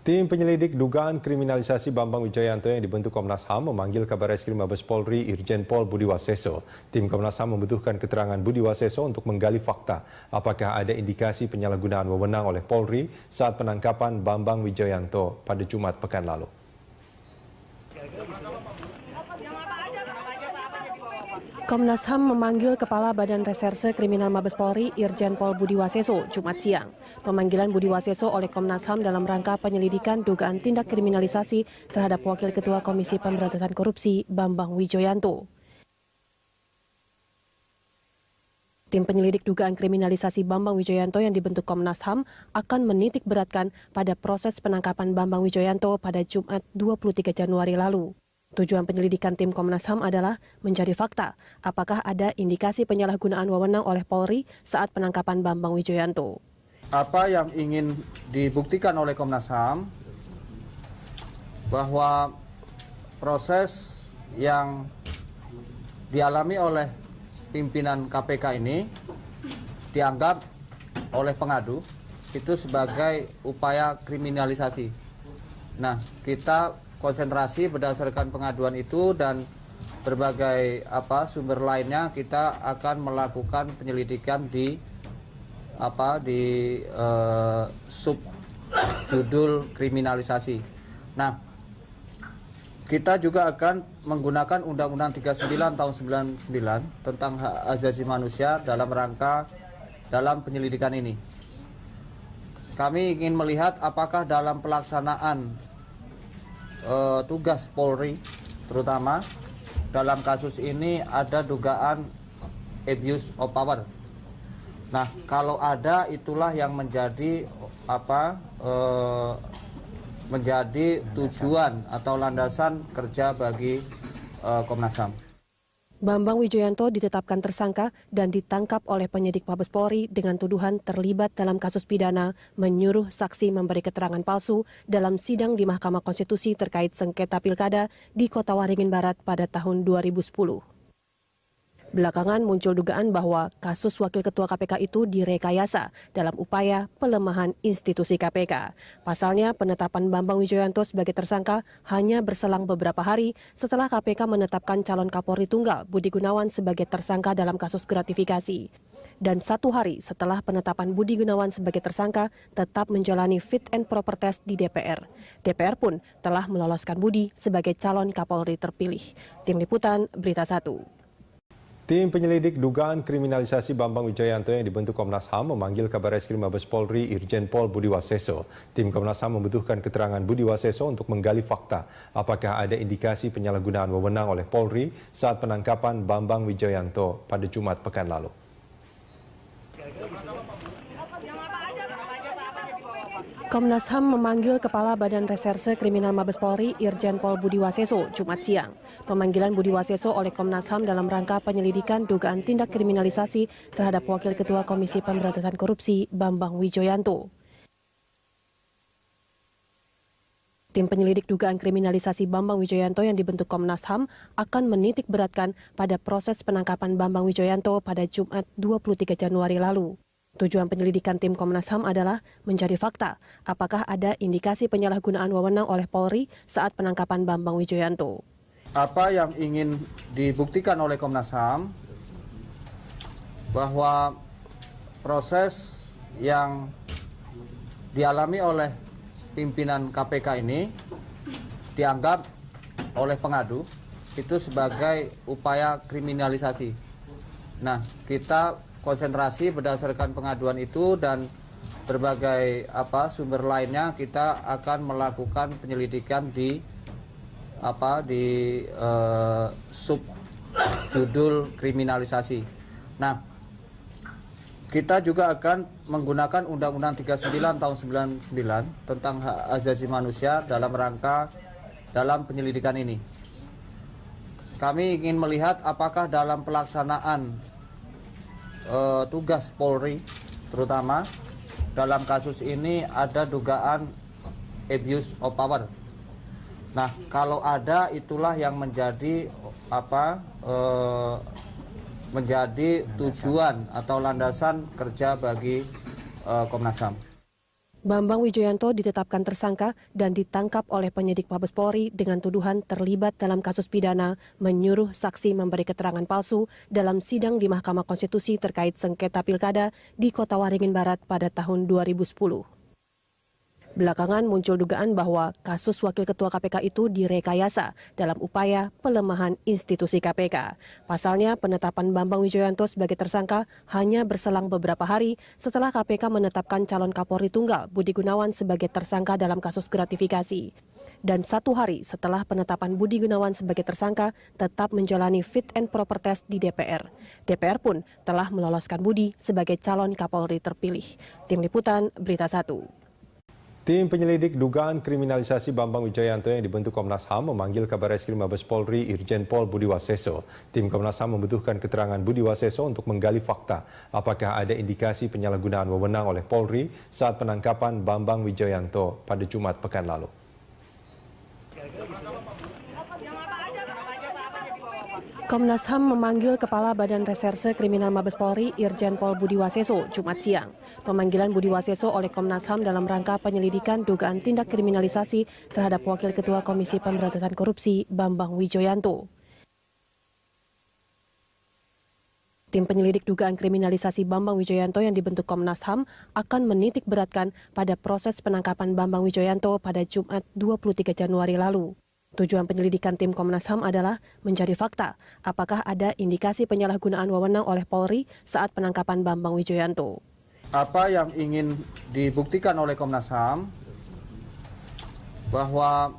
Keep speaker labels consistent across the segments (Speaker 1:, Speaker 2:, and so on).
Speaker 1: Tim penyelidik dugaan kriminalisasi Bambang Wijoyanto yang dibentuk Komnas HAM memanggil Kabareskrim Mabes Polri Irjen Pol Budi Waseso. Tim Komnas HAM membutuhkan keterangan Budi Waseso untuk menggali fakta apakah ada indikasi penyalahgunaan wewenang oleh Polri saat penangkapan Bambang Wijoyanto pada Jumat pekan lalu.
Speaker 2: Komnas HAM memanggil Kepala Badan Reserse Kriminal Mabes Polri Irjen Pol Budi Waseso Jumat siang. Pemanggilan Budi Waseso oleh Komnas HAM dalam rangka penyelidikan dugaan tindak kriminalisasi terhadap Wakil Ketua Komisi Pemberantasan Korupsi Bambang Wijoyanto. Tim penyelidik dugaan kriminalisasi Bambang Wijoyanto yang dibentuk Komnas HAM akan menitik beratkan pada proses penangkapan Bambang Wijoyanto pada Jumat 23 Januari lalu. Tujuan penyelidikan tim Komnas HAM adalah mencari fakta apakah ada indikasi penyalahgunaan wewenang oleh Polri saat penangkapan Bambang Wijoyanto.
Speaker 3: Apa yang ingin dibuktikan oleh Komnas HAM bahwa proses yang dialami oleh pimpinan KPK ini dianggap oleh pengadu itu sebagai upaya kriminalisasi. Nah, kita konsentrasi berdasarkan pengaduan itu dan berbagai sumber lainnya, kita akan melakukan penyelidikan di subjudul kriminalisasi. Nah, kita juga akan menggunakan Undang-Undang 39 tahun 99 tentang hak asasi manusia dalam penyelidikan ini. Kami ingin melihat apakah dalam pelaksanaan tugas Polri, terutama dalam kasus ini ada dugaan abuse of power. Nah, kalau ada, itulah yang menjadi menjadi tujuan atau landasan kerja bagi Komnas HAM.
Speaker 2: Bambang Wijoyanto ditetapkan tersangka dan ditangkap oleh penyidik Mabes Polri dengan tuduhan terlibat dalam kasus pidana menyuruh saksi memberi keterangan palsu dalam sidang di Mahkamah Konstitusi terkait sengketa pilkada di Kota Waringin Barat pada tahun 2010. Belakangan muncul dugaan bahwa kasus Wakil Ketua KPK itu direkayasa dalam upaya pelemahan institusi KPK. Pasalnya, penetapan Bambang Wijoyanto sebagai tersangka hanya berselang beberapa hari setelah KPK menetapkan calon Kapolri tunggal Budi Gunawan sebagai tersangka dalam kasus gratifikasi. Dan 1 hari setelah penetapan Budi Gunawan sebagai tersangka, tetap menjalani fit and proper test di DPR. DPR pun telah meloloskan Budi sebagai calon Kapolri terpilih. Tim Liputan, Berita 1.
Speaker 1: Tim penyelidik dugaan kriminalisasi Bambang Wijoyanto yang dibentuk Komnas HAM memanggil Kabareskrim Mabes Polri Irjen Pol Budi Waseso. Tim Komnas HAM membutuhkan keterangan Budi Waseso untuk menggali fakta apakah ada indikasi penyalahgunaan wewenang oleh Polri saat penangkapan Bambang Wijoyanto pada Jumat pekan lalu.
Speaker 2: Komnas HAM memanggil Kepala Badan Reserse Kriminal Mabes Polri Irjen Pol Budi Waseso Jumat siang. Pemanggilan Budi Waseso oleh Komnas HAM dalam rangka penyelidikan dugaan tindak kriminalisasi terhadap Wakil Ketua Komisi Pemberantasan Korupsi Bambang Wijoyanto. Tim penyelidik dugaan kriminalisasi Bambang Wijoyanto yang dibentuk Komnas HAM akan menitik beratkan pada proses penangkapan Bambang Wijoyanto pada Jumat 23 Januari lalu. Tujuan penyelidikan tim Komnas HAM adalah mencari fakta apakah ada indikasi penyalahgunaan wewenang oleh Polri saat penangkapan Bambang Wijoyanto.
Speaker 3: Apa yang ingin dibuktikan oleh Komnas HAM bahwa proses yang dialami oleh pimpinan KPK ini dianggap oleh pengadu itu sebagai upaya kriminalisasi. Nah, kita konsentrasi berdasarkan pengaduan itu dan berbagai sumber lainnya, kita akan melakukan penyelidikan di subjudul kriminalisasi. Nah, kita juga akan menggunakan Undang-Undang 39 tahun 99 tentang hak asasi manusia dalam penyelidikan ini. Kami ingin melihat apakah dalam pelaksanaan tugas Polri, terutama dalam kasus ini ada dugaan abuse of power. Nah, kalau ada, itulah yang menjadi menjadi tujuan atau landasan kerja bagi Komnas HAM.
Speaker 2: Bambang Wijoyanto ditetapkan tersangka dan ditangkap oleh penyidik Mabes Polri dengan tuduhan terlibat dalam kasus pidana menyuruh saksi memberi keterangan palsu dalam sidang di Mahkamah Konstitusi terkait sengketa pilkada di Kota Waringin Barat pada tahun 2010. Belakangan muncul dugaan bahwa kasus Wakil Ketua KPK itu direkayasa dalam upaya pelemahan institusi KPK. Pasalnya, penetapan Bambang Wijoyanto sebagai tersangka hanya berselang beberapa hari setelah KPK menetapkan calon Kapolri tunggal Budi Gunawan sebagai tersangka dalam kasus gratifikasi. Dan 1 hari setelah penetapan Budi Gunawan sebagai tersangka tetap menjalani fit and proper test di DPR. DPR pun telah meloloskan Budi sebagai calon Kapolri terpilih. Tim Liputan, Berita 1.
Speaker 1: Tim penyelidik dugaan kriminalisasi Bambang Wijoyanto yang dibentuk Komnas HAM memanggil Kabareskrim Mabes Polri Irjen Pol Budi Waseso. Tim Komnas HAM membutuhkan keterangan Budi Waseso untuk menggali fakta apakah ada indikasi penyalahgunaan wewenang oleh Polri saat penangkapan Bambang Wijoyanto pada Jumat pekan lalu.
Speaker 2: Komnas HAM memanggil Kepala Badan Reserse Kriminal Mabes Polri Irjen Pol Budi Waseso Jumat siang. Pemanggilan Budi Waseso oleh Komnas HAM dalam rangka penyelidikan dugaan tindak kriminalisasi terhadap Wakil Ketua Komisi Pemberantasan Korupsi Bambang Wijoyanto. Tim penyelidik dugaan kriminalisasi Bambang Wijoyanto yang dibentuk Komnas HAM akan menitik beratkan pada proses penangkapan Bambang Wijoyanto pada Jumat 23 Januari lalu. Tujuan penyelidikan tim Komnas HAM adalah mencari fakta apakah ada indikasi penyalahgunaan wewenang oleh Polri saat penangkapan Bambang Wijoyanto.
Speaker 3: Apa yang ingin dibuktikan oleh Komnas HAM bahwa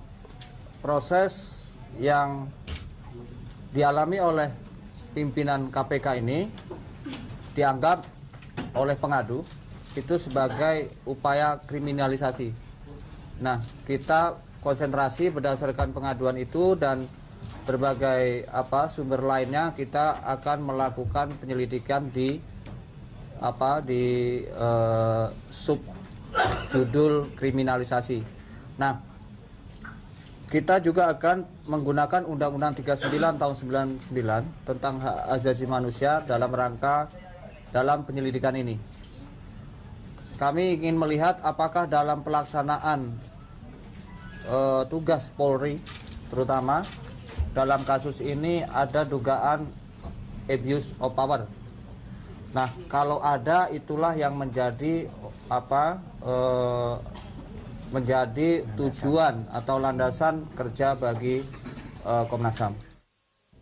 Speaker 3: proses yang dialami oleh pimpinan KPK ini dianggap oleh pengadu itu sebagai upaya kriminalisasi. Nah, kita konsentrasi berdasarkan pengaduan itu dan berbagai sumber lainnya, kita akan melakukan penyelidikan di subjudul kriminalisasi. Nah, kita juga akan menggunakan Undang-Undang 39 tahun 99 tentang hak asasi manusia dalam penyelidikan ini. Kami ingin melihat apakah dalam pelaksanaan tugas Polri, terutama dalam kasus ini ada dugaan abuse of power. Nah, kalau ada, itulah yang menjadi menjadi tujuan atau landasan kerja bagi Komnas HAM.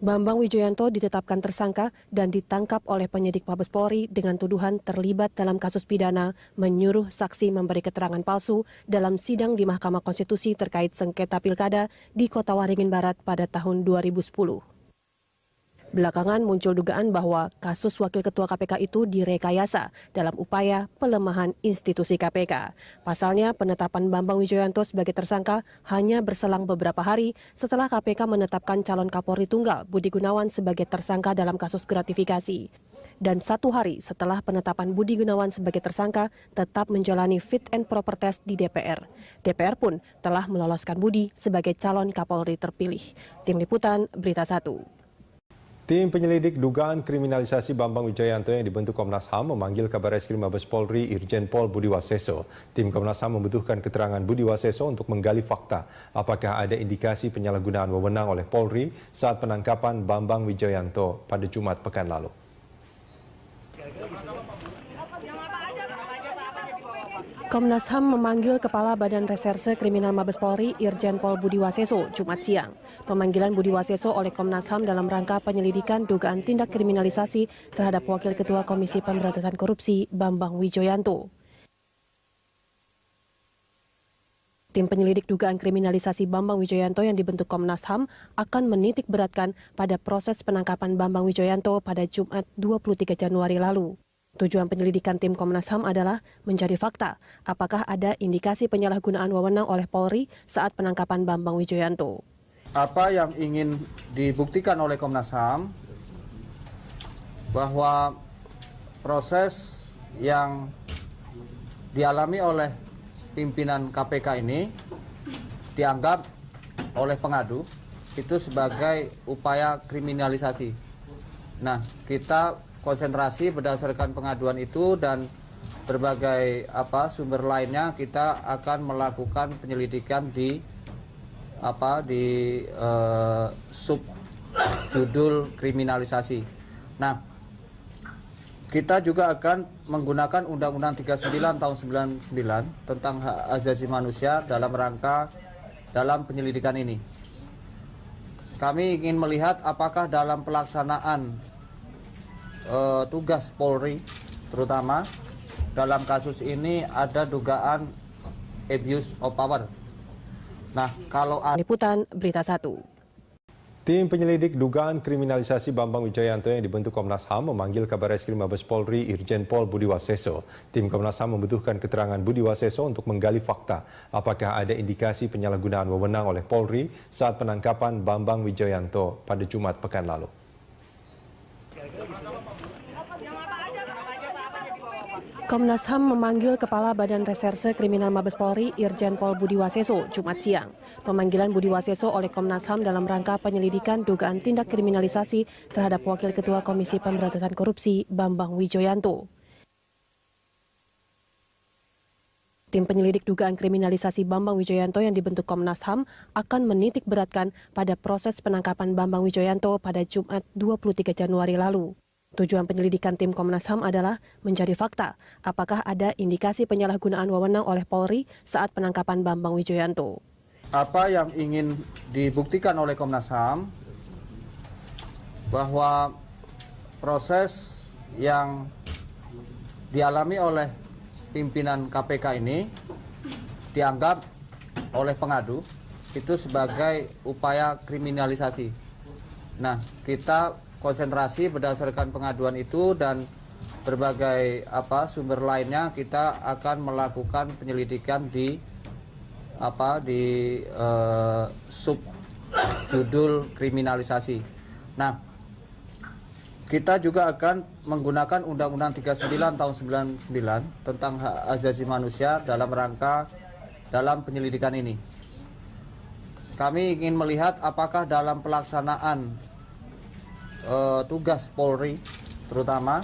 Speaker 2: Bambang Wijoyanto ditetapkan tersangka dan ditangkap oleh penyidik Mabes Polri dengan tuduhan terlibat dalam kasus pidana menyuruh saksi memberi keterangan palsu dalam sidang di Mahkamah Konstitusi terkait sengketa pilkada di Kota Waringin Barat pada tahun 2010. Belakangan muncul dugaan bahwa kasus Wakil Ketua KPK itu direkayasa dalam upaya pelemahan institusi KPK. Pasalnya, penetapan Bambang Wijoyanto sebagai tersangka hanya berselang beberapa hari setelah KPK menetapkan calon Kapolri tunggal Budi Gunawan sebagai tersangka dalam kasus gratifikasi. Dan 1 hari setelah penetapan Budi Gunawan sebagai tersangka tetap menjalani fit and proper test di DPR. DPR pun telah meloloskan Budi sebagai calon Kapolri terpilih. Tim Liputan, Berita 1.
Speaker 1: Tim penyelidik dugaan kriminalisasi Bambang Wijoyanto yang dibentuk Komnas HAM memanggil Kabareskrim Mabes Polri Irjen Pol Budi Waseso. Tim Komnas HAM membutuhkan keterangan Budi Waseso untuk menggali fakta apakah ada indikasi penyalahgunaan wewenang oleh Polri saat penangkapan Bambang Wijoyanto pada Jumat pekan lalu.
Speaker 2: Komnas HAM memanggil Kepala Badan Reserse Kriminal Mabes Polri Irjen Pol Budi Waseso Jumat siang. Pemanggilan Budi Waseso oleh Komnas HAM dalam rangka penyelidikan dugaan tindak kriminalisasi terhadap Wakil Ketua Komisi Pemberantasan Korupsi Bambang Wijoyanto. Tim penyelidik dugaan kriminalisasi Bambang Wijoyanto yang dibentuk Komnas HAM akan menitik beratkan pada proses penangkapan Bambang Wijoyanto pada Jumat 23 Januari lalu. Tujuan penyelidikan tim Komnas HAM adalah mencari fakta apakah ada indikasi penyalahgunaan wewenang oleh Polri saat penangkapan Bambang Wijoyanto.
Speaker 3: Apa yang ingin dibuktikan oleh Komnas HAM bahwa proses yang dialami oleh pimpinan KPK ini dianggap oleh pengadu itu sebagai upaya kriminalisasi. Nah, kita konsentrasi berdasarkan pengaduan itu dan berbagai sumber lainnya kita akan melakukan penyelidikan di subjudul kriminalisasi. Nah, kita juga akan menggunakan Undang-Undang 39 tahun 99 tentang hak asasi manusia dalam penyelidikan ini. Kami ingin melihat apakah dalam pelaksanaan tugas Polri, terutama dalam kasus ini ada dugaan abuse of power. Nah, kalau
Speaker 2: Liputan Berita 1.
Speaker 1: Tim penyelidik dugaan kriminalisasi Bambang Wijoyanto yang dibentuk Komnas HAM memanggil Kabareskrim Mabes Polri Irjen Pol Budi Waseso. Tim Komnas HAM membutuhkan keterangan Budi Waseso untuk menggali fakta apakah ada indikasi penyalahgunaan wewenang oleh Polri saat penangkapan Bambang Wijoyanto pada Jumat pekan lalu.
Speaker 2: Komnas HAM memanggil Kepala Badan Reserse Kriminal Mabes Polri Irjen Pol Budi Waseso Jumat siang. Pemanggilan Budi Waseso oleh Komnas HAM dalam rangka penyelidikan dugaan tindak kriminalisasi terhadap Wakil Ketua Komisi Pemberantasan Korupsi Bambang Wijoyanto. Tim penyelidik dugaan kriminalisasi Bambang Wijoyanto yang dibentuk Komnas HAM akan menitik beratkan pada proses penangkapan Bambang Wijoyanto pada Jumat 23 Januari lalu. Tujuan penyelidikan tim Komnas HAM adalah mencari fakta apakah ada indikasi penyalahgunaan wewenang oleh Polri saat penangkapan Bambang Wijoyanto.
Speaker 3: Apa yang ingin dibuktikan oleh Komnas HAM bahwa proses yang dialami oleh pimpinan KPK ini dianggap oleh pengadu itu sebagai upaya kriminalisasi. Nah, kita konsentrasi berdasarkan pengaduan itu dan berbagai sumber lainnya kita akan melakukan penyelidikan di subjudul kriminalisasi. Nah, kita juga akan menggunakan Undang-Undang 39 tahun 99 tentang hak asasi manusia dalam penyelidikan ini. Kami ingin melihat apakah dalam pelaksanaan tugas Polri, terutama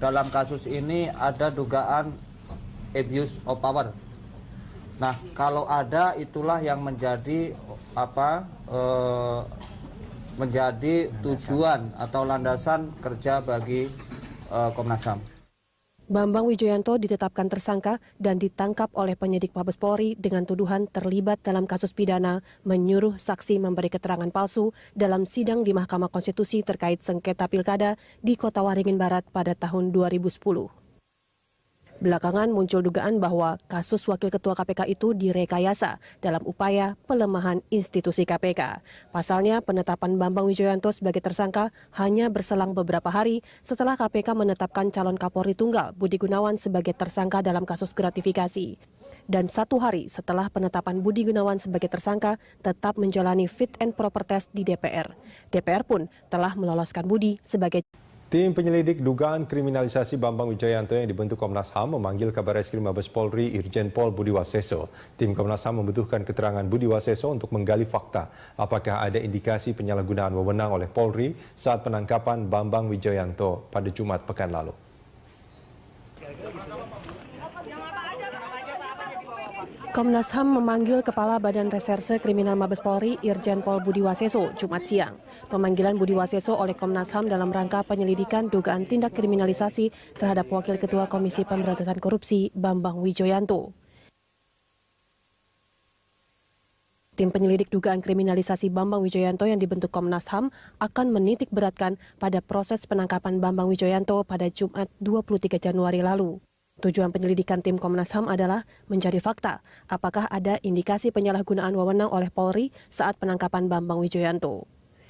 Speaker 3: dalam kasus ini ada dugaan abuse of power. Nah, kalau ada itulah yang menjadi tujuan atau landasan kerja bagi Komnas HAM.
Speaker 2: Bambang Wijoyanto ditetapkan tersangka dan ditangkap oleh penyidik Mabes Polri dengan tuduhan terlibat dalam kasus pidana menyuruh saksi memberi keterangan palsu dalam sidang di Mahkamah Konstitusi terkait sengketa pilkada di Kota Waringin Barat pada tahun 2010. Belakangan muncul dugaan bahwa kasus Wakil Ketua KPK itu direkayasa dalam upaya pelemahan institusi KPK. Pasalnya, penetapan Bambang Wijoyanto sebagai tersangka hanya berselang beberapa hari setelah KPK menetapkan calon Kapolri tunggal Budi Gunawan sebagai tersangka dalam kasus gratifikasi. Dan 1 hari setelah penetapan Budi Gunawan sebagai tersangka tetap menjalani fit and proper test di DPR. DPR pun telah meloloskan Budi sebagai
Speaker 1: Tim penyelidik dugaan kriminalisasi Bambang Wijoyanto yang dibentuk Komnas HAM memanggil Kabareskrim Mabes Polri Irjen Pol Budi Waseso. Tim Komnas HAM membutuhkan keterangan Budi Waseso untuk menggali fakta apakah ada indikasi penyalahgunaan wewenang oleh Polri saat penangkapan Bambang Wijoyanto pada Jumat pekan lalu.
Speaker 2: Komnas HAM memanggil Kepala Badan Reserse Kriminal Mabes Polri Irjen Pol Budi Waseso Jumat siang. Pemanggilan Budi Waseso oleh Komnas HAM dalam rangka penyelidikan dugaan tindak kriminalisasi terhadap Wakil Ketua Komisi Pemberantasan Korupsi Bambang Wijoyanto. Tim penyelidik dugaan kriminalisasi Bambang Wijoyanto yang dibentuk Komnas HAM akan menitik beratkan pada proses penangkapan Bambang Wijoyanto pada Jumat 23 Januari lalu. Tujuan penyelidikan tim Komnas HAM adalah mencari fakta apakah ada indikasi penyalahgunaan wewenang oleh Polri saat penangkapan Bambang Wijoyanto.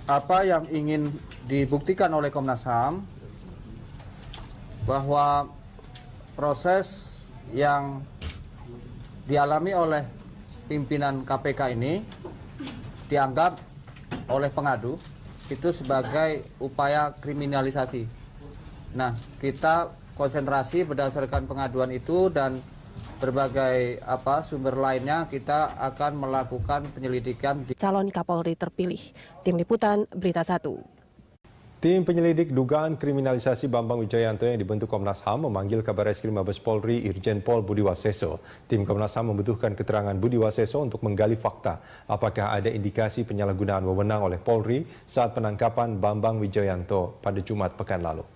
Speaker 3: Apa yang ingin dibuktikan oleh Komnas HAM bahwa proses yang dialami oleh pimpinan KPK ini dianggap oleh pengadu itu sebagai upaya kriminalisasi. Nah, kita konsentrasi berdasarkan pengaduan itu dan berbagai sumber lainnya kita akan melakukan penyelidikan di
Speaker 2: calon Kapolri terpilih. Tim Liputan Berita 1.
Speaker 1: Tim penyelidik dugaan kriminalisasi Bambang Wijoyanto yang dibentuk Komnas HAM memanggil Kabareskrim Mabes Polri Irjen Pol Budi Waseso. Tim Komnas HAM membutuhkan keterangan Budi Waseso untuk menggali fakta apakah ada indikasi penyalahgunaan wewenang oleh Polri saat penangkapan Bambang Wijoyanto pada Jumat pekan lalu.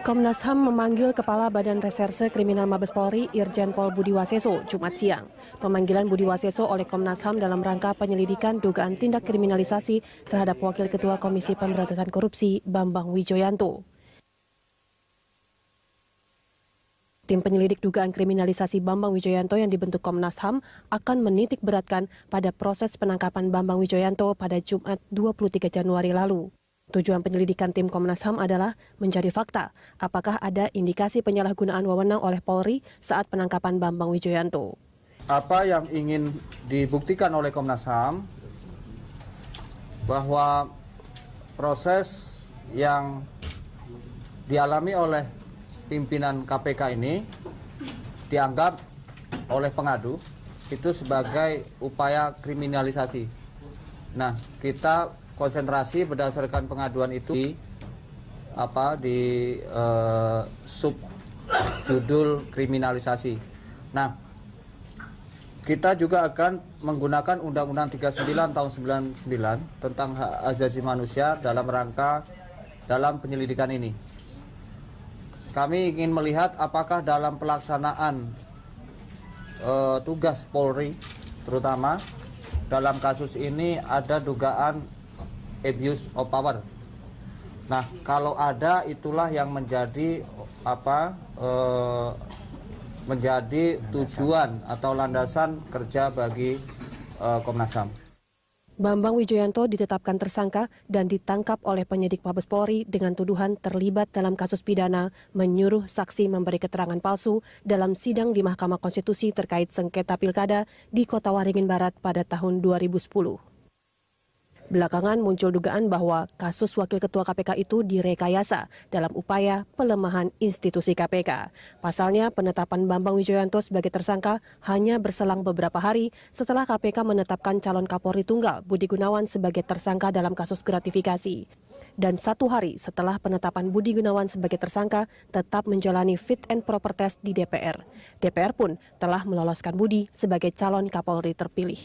Speaker 2: Komnas HAM memanggil Kepala Badan Reserse Kriminal Mabes Polri Irjen Pol Budi Waseso Jumat siang. Pemanggilan Budi Waseso oleh Komnas HAM dalam rangka penyelidikan dugaan tindak kriminalisasi terhadap Wakil Ketua Komisi Pemberantasan Korupsi Bambang Wijoyanto. Tim penyelidik dugaan kriminalisasi Bambang Wijoyanto yang dibentuk Komnas HAM akan menitik beratkan pada proses penangkapan Bambang Wijoyanto pada Jumat 23 Januari lalu. Tujuan penyelidikan tim Komnas HAM adalah mencari fakta apakah ada indikasi penyalahgunaan wewenang oleh Polri saat penangkapan Bambang Wijoyanto.
Speaker 3: Apa yang ingin dibuktikan oleh Komnas HAM bahwa proses yang dialami oleh pimpinan KPK ini dianggap oleh pengadu itu sebagai upaya kriminalisasi. Nah, kita konsentrasi berdasarkan pengaduan itu di subjudul kriminalisasi. Nah, kita juga akan menggunakan Undang-Undang 39 tahun 99 tentang hak asasi manusia dalam penyelidikan ini. Kami ingin melihat apakah dalam pelaksanaan tugas Polri, terutama dalam kasus ini ada dugaan abuse of power. Nah, kalau ada itulah yang menjadi menjadi tujuan atau landasan kerja bagi Komnas HAM.
Speaker 2: Bambang Wijoyanto ditetapkan tersangka dan ditangkap oleh penyidik Mabes Polri dengan tuduhan terlibat dalam kasus pidana menyuruh saksi memberi keterangan palsu dalam sidang di Mahkamah Konstitusi terkait sengketa pilkada di Kota Waringin Barat pada tahun 2010. Belakangan muncul dugaan bahwa kasus Wakil Ketua KPK itu direkayasa dalam upaya pelemahan institusi KPK. Pasalnya, penetapan Bambang Wijoyanto sebagai tersangka hanya berselang beberapa hari setelah KPK menetapkan calon Kapolri tunggal Budi Gunawan sebagai tersangka dalam kasus gratifikasi. Dan 1 hari setelah penetapan Budi Gunawan sebagai tersangka tetap menjalani fit and proper test di DPR. DPR pun telah meloloskan Budi sebagai calon Kapolri terpilih.